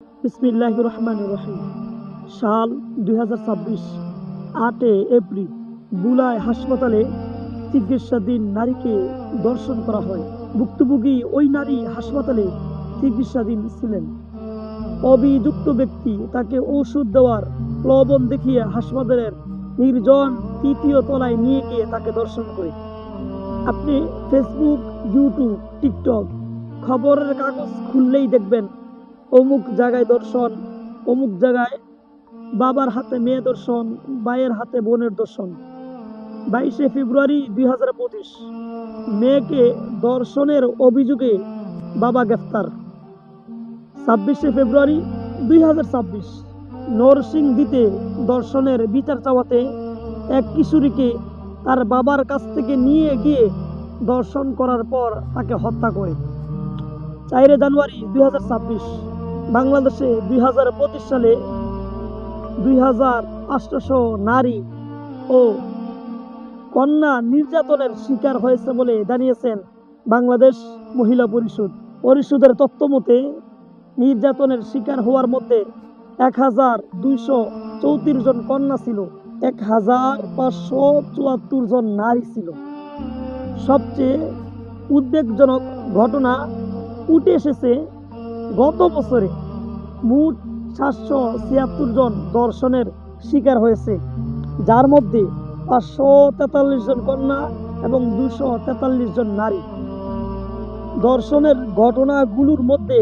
বিসমিল্লাহির রহমানির রহিম। সাল 2026, 8 এপ্রিল বুলায় হাসপাতালে চিকিৎসাধীন নারীকে ধর্ষণ করা হয়। ভুক্তভোগী ওই নারী হাসপাতালে চিকিৎসাধীন ছিলেন। অভিযুক্ত ব্যক্তি তাকে ওষুধ দেওয়ার প্রলোভন দেখিয়ে হাসপাতালের নির্জন তৃতীয় তলায় নিয়ে গিয়ে তাকে ধর্ষণ করে। আপনি ফেসবুক, ইউটিউব, টিকটক, খবরের কাগজ খুললেই দেখবেন অমুক জায়গায় দর্শন, অমুক জায়গায় বাবার হাতে মেয়ে দর্শন, ভাইয়ের হাতে বোনের দর্শন। 22 ফেব্রুয়ারি 2025 মেয়েকে দর্শনের অভিযোগে বাবা গ্রেফতার। 26 ফেব্রুয়ারি 2026 নরসিংদীতে দর্শনের বিচার চাওয়াতে এক কিশোরীকে তার বাবার কাছ থেকে নিয়ে গিয়ে দর্শন করার পর তাকে হত্যা করে। 4 জানুয়ারি 2026 বাংলাদেশে 2025 সালে 2800 নারী ও কন্যা নির্যাতনের শিকার হয়েছে বলে জানিয়েছেন বাংলাদেশ মহিলা পরিষদ। পরিষদের তথ্য মতে নির্যাতনের শিকার হওয়ার মধ্যে 1234 জন কন্যা ছিল, 1574 জন নারী ছিল। সবচেয়ে উদ্বেগজনক ঘটনা উঠে এসেছে গত বছরে মোট 776 জন ধর্ষণের শিকার হয়েছে, যার মধ্যে 543 জন কন্যা এবং 243 জন নারী। ধর্ষণের ঘটনাগুলোর মধ্যে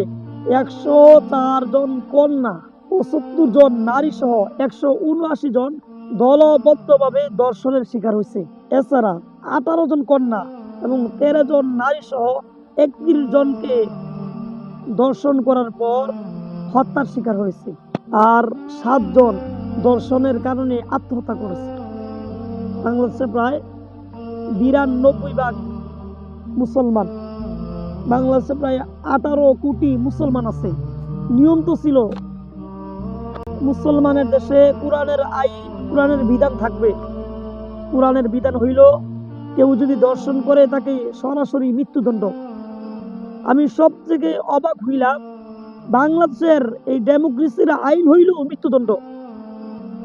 104 জন কন্যা ও 70 জন নারী সহ 179 জন দলবদ্ধভাবে ধর্ষণের শিকার হয়েছে। এছাড়া 18 জন কন্যা এবং 13 জন নারী সহ 31 জনকে ধর্ষণ করার পর হত্যার শিকার হয়েছে, আর 7 জন ধর্ষণের কারণে আত্মহত্যা করেছে। বাংলাদেশে প্রায় 92% মুসলমান। বাংলাদেশে প্রায় 18 কোটি মুসলমান আছে। নিয়ম তো ছিল মুসলমানের দেশে কোরআনের আইন, কোরআনের বিধান থাকবে। কোরআনের বিধান হইল কেউ যদি ধর্ষণ করে তাকে সরাসরি মৃত্যুদণ্ড। আমি সব থেকে অবাক হইলাম, বাংলাদেশের এই ডেমোক্রেসির আইন হইল মৃত্যুদণ্ড,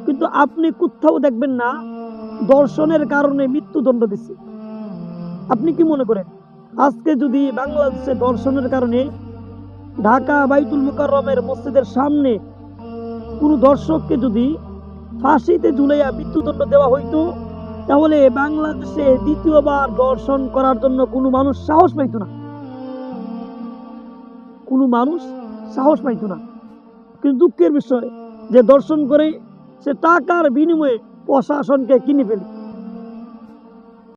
কিন্তু আপনি কোথাও দেখবেন না ধর্ষণের কারণে মৃত্যুদণ্ড দিচ্ছে। আপনি কি মনে করেন আজকে যদি বাংলাদেশে ধর্ষণের কারণে ঢাকা বাইতুল মুকাররমের মসজিদের সামনে কোনো দর্শককে যদি ফাঁসিতে ঝুলাইয়া মৃত্যুদণ্ড দেওয়া হইতো, তাহলে বাংলাদেশে দ্বিতীয়বার ধর্ষণ করার জন্য কোনো মানুষ সাহস পাইতো না, কোনো মানুষ সাহস পাইতো না। কিন্তু দুঃখের বিষয় যে ধর্ষণ করে সে টাকার বিনিময়ে প্রশাসনকে কিনে ফেলে।